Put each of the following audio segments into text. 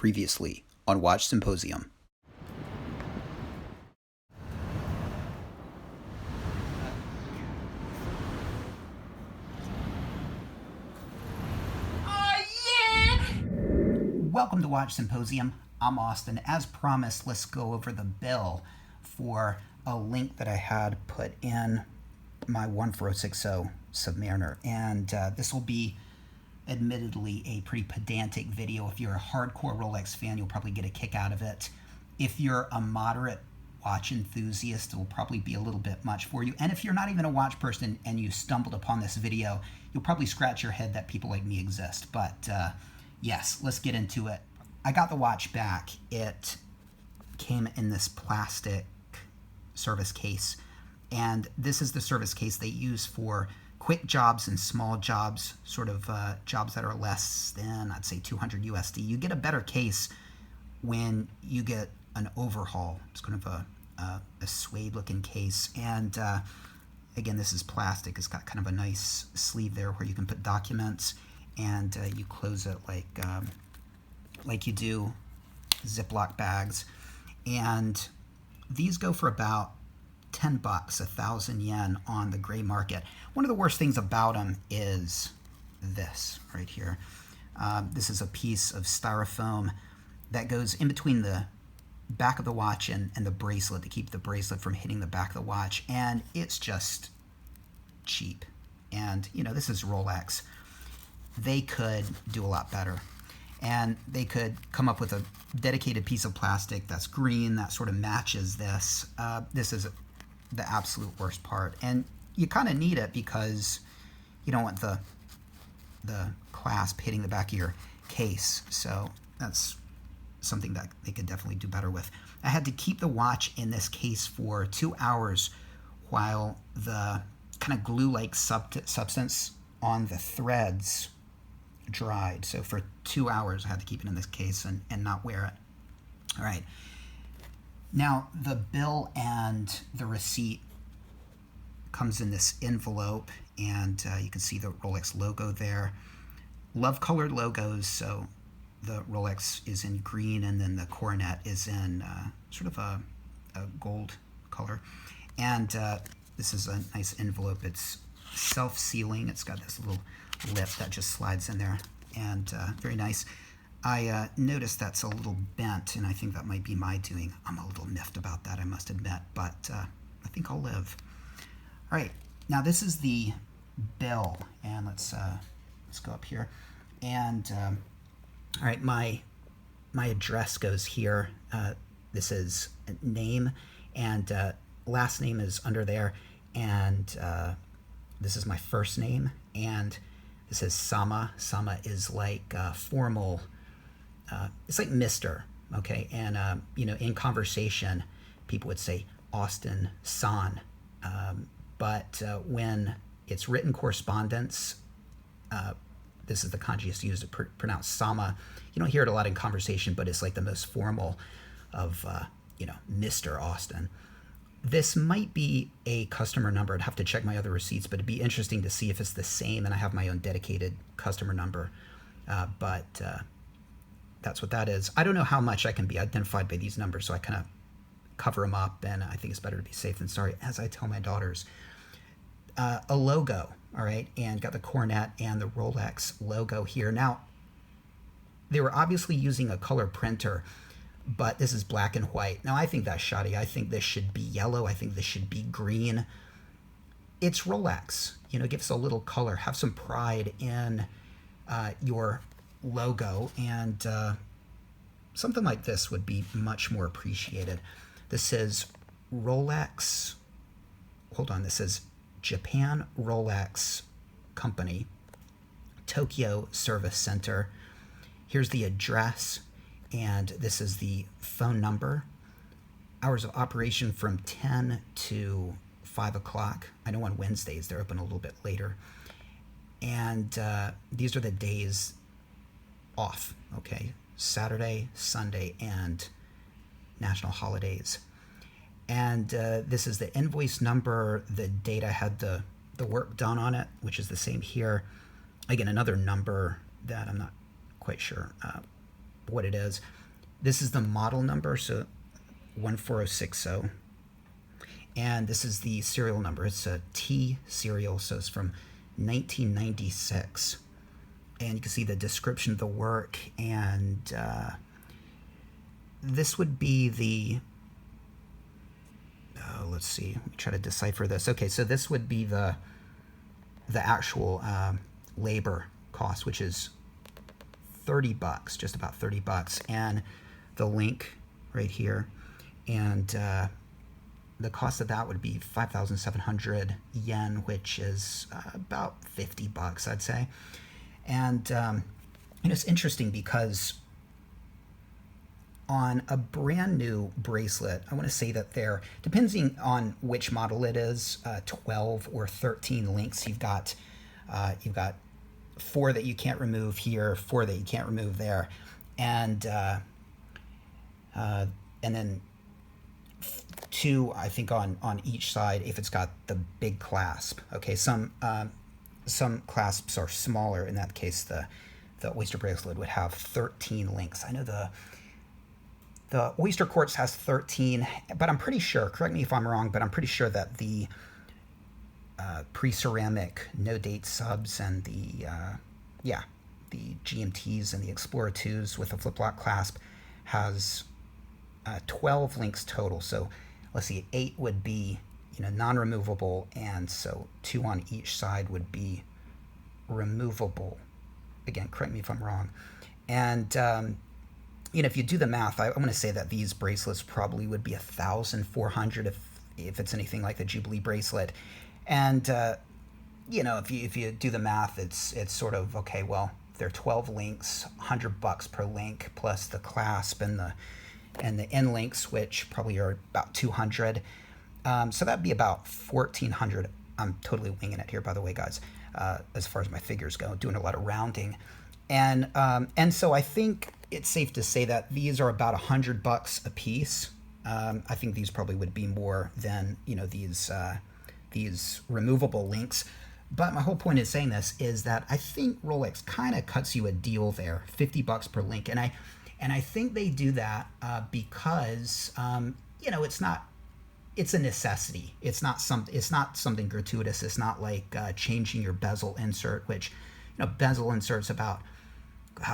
Previously on Watch Symposium. Welcome to Watch Symposium. I'm Austin. As promised, let's go over the bill for a link that I had put in my 14060 Submariner. And this will be admittedly a pretty pedantic video. If you're a hardcore Rolex fan, you'll probably get a kick out of it. If you're a moderate watch enthusiast, it will probably be a little bit much for you. And if you're not even a watch person and you stumbled upon this video, you'll probably scratch your head that people like me exist. But yes, let's get into it. I got the watch back. It came in this plastic service case, and this is the service case they use for quick jobs and small jobs, sort of jobs that are less than, I'd say, 200 USD. You get a better case when you get an overhaul. It's kind of a suede-looking case, and again, this is plastic. It's got kind of a nice sleeve there where you can put documents, and you close it like you do Ziploc bags. And these go for about 10 bucks, 1,000 yen on the gray market. One of the worst things about them is this right here. This is a piece of styrofoam that goes in between the back of the watch and the bracelet to keep the bracelet from hitting the back of the watch. And it's just cheap. And, you know, this is Rolex. They could do a lot better. And they could come up with a dedicated piece of plastic that's green, that sort of matches this. This is the absolute worst part. And you kind of need it because you don't want the clasp hitting the back of your case. So that's something that they could definitely do better with. I had to keep the watch in this case for 2 hours while the kind of glue-like substance on the threads dried. So for 2 hours I had to keep it in this case and not wear it. All right. Now the bill and the receipt comes in this envelope, and you can see the Rolex logo there. Love colored logos, so the Rolex is in green and then the coronet is in sort of a gold color. And this is a nice envelope. It's self-sealing. It's got this little lip that just slides in there, and very nice. I noticed that's a little bent, and I think that might be my doing. I'm a little miffed about that, I must admit, but I think I'll live. All right, now this is the bill, and let's go up here. And all right, my address goes here. This is name, and last name is under there, and this is my first name, and this is Sama. Sama is like formal. It's like Mr. Okay, and you know, in conversation, people would say Austin San, but when it's written correspondence, this is the kanji it's used to pronounce Sama. You don't hear it a lot in conversation, but it's like the most formal of you know, Mr. Austin. This might be a customer number. I'd have to check my other receipts, but it'd be interesting to see if it's the same, and I have my own dedicated customer number. But that's what that is. I don't know how much I can be identified by these numbers, so I kind of cover them up, and I think it's better to be safe than sorry, as I tell my daughters. A logo, all right, and got the coronet and the Rolex logo here. Now, they were obviously using a color printer, but this is black and white. Now, I think that's shoddy. I think this should be yellow. I think this should be green. It's Rolex. You know, give us a little color. Have some pride in your logo, and something like this would be much more appreciated. This says Rolex. Hold on. This says Japan Rolex Company, Tokyo Service Center. Here's the address. And this is the phone number. Hours of operation from 10 to 5 o'clock. I know on Wednesdays they're open a little bit later. And these are the days off, okay? Saturday, Sunday, and national holidays. And this is the invoice number, the date I had the work done on it, which is the same here. Again, another number that I'm not quite sure what it is. This is the model number, so 14060. And this is the serial number. It's a T serial, so it's from 1996. And you can see the description of the work, and this would be the, let's see, let me try to decipher this. Okay, so this would be the actual labor cost, which is $30, just about $30, and the link right here, and the cost of that would be 5,700 yen, which is about $50, I'd say. And it's interesting because on a brand new bracelet, I want to say that there, depending on which model it is, 12 or 13 links. You've got 4 that you can't remove here, 4 that you can't remove there, and then 2, I think, on each side if it's got the big clasp. Okay, some clasps are smaller. In that case, the Oyster bracelet would have 13 links. I know the Oyster Quartz has 13, but I'm pretty sure, correct me if I'm wrong, but I'm pretty sure that the pre-ceramic no-date subs and the GMTs and the Explorer 2s with a flip-lock clasp has 12 links total. So let's see, 8 would be non-removable, and so 2 on each side would be removable. Again, correct me if I'm wrong. And if you do the math, I want to say that these bracelets probably would be 1,400 if it's anything like the Jubilee bracelet. And if you do the math, it's sort of okay. Well, they're 12 links, $100 per link, plus the clasp and the end links, which probably are about 200. So that'd be about 1,400. I'm totally winging it here, by the way, guys, as far as my figures go, doing a lot of rounding. And so I think it's safe to say that these are about $100 a piece. I think these probably would be more than these removable links. But my whole point in saying this is that I think Rolex kind of cuts you a deal there, $50 per link, and I think they do that because it's a necessity. It's not something gratuitous. It's not like changing your bezel insert, which bezel insert's about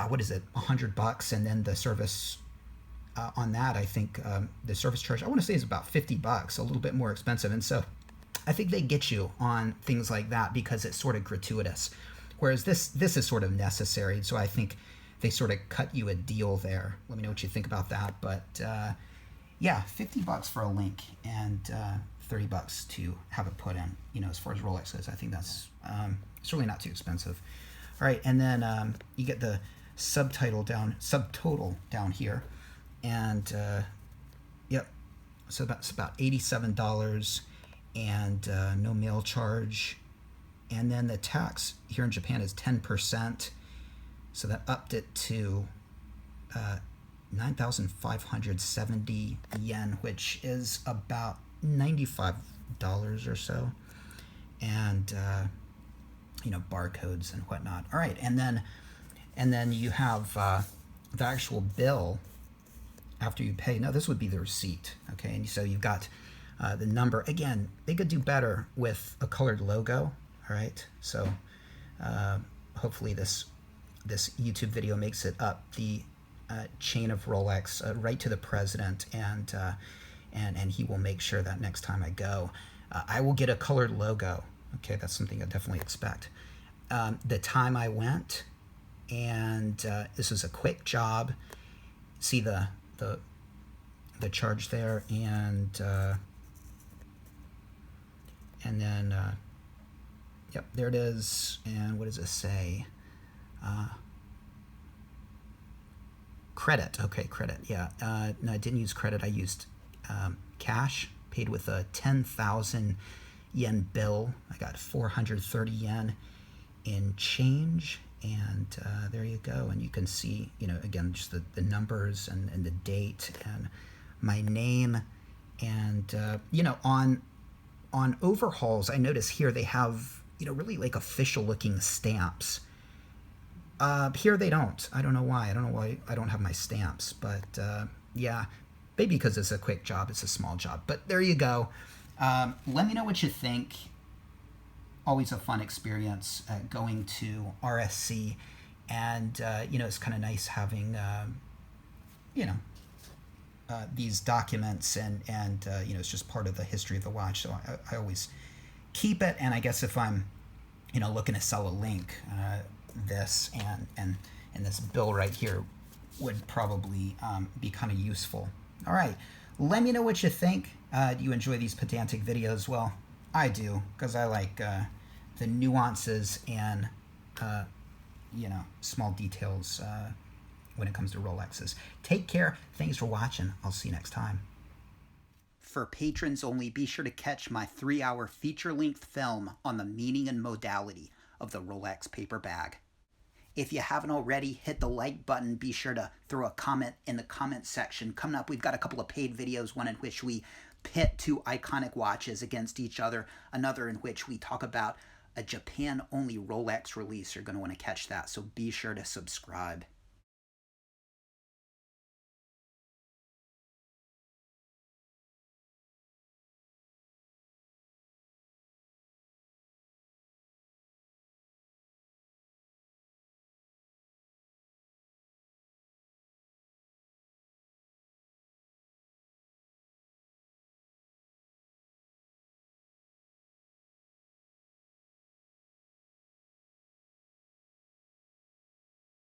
what is it, $100, and then the service on that, I think the service charge, I want to say, is about $50, a little bit more expensive. And so I think they get you on things like that because it's sort of gratuitous, whereas this is sort of necessary. So I think they sort of cut you a deal there. Let me know what you think about that. But yeah, $50 for a link and $30 to have it put in. As far as Rolex goes, I think that's it's really not too expensive. All right, and then you get the subtotal down here, and yep, so that's about $87, and no mail charge, and then the tax here in Japan is 10%, so that upped it to 9,570 yen, which is about $95 or so, and barcodes and whatnot. All right, and then you have the actual bill after you pay. Now this would be the receipt, okay? And so you've got the number. Again, they could do better with a colored logo. All right, so hopefully this YouTube video makes it up the chain of Rolex right to the president, and he will make sure that next time I go, I will get a colored logo. Okay, that's something I definitely expect. The time I went, and this was a quick job. See the charge there, and then yep, there it is. And what does it say? Credit. Okay, credit. Yeah. No, I didn't use credit. I used cash. Paid with a 10,000 yen bill. I got 430 yen in change, and there you go. And you can see, again, just the numbers and the date and my name, and on overhauls, I notice here they have really like official looking stamps Here they don't. I don't know why. I don't know why I don't have my stamps, but yeah, maybe because it's a quick job. It's a small job, but there you go. Let me know what you think. Always a fun experience going to RSC, and it's kind of nice having these documents, and it's just part of the history of the watch. So I always keep it, and I guess if I'm looking to sell a link, this and this bill right here would probably be kind of useful. All right, let me know what you think. Do you enjoy these pedantic videos? Well, I do, because I like the nuances and small details when it comes to Rolexes. Take care. Thanks for watching. I'll see you next time. For patrons only, be sure to catch my 3-hour feature-length film on the meaning and modality of the Rolex paper bag. If you haven't already, hit the like button. Be sure to throw a comment in the comment section. Coming up, we've got a couple of paid videos, one in which we pit two iconic watches against each other, another in which we talk about a Japan-only Rolex release. You're going to want to catch that, so be sure to subscribe.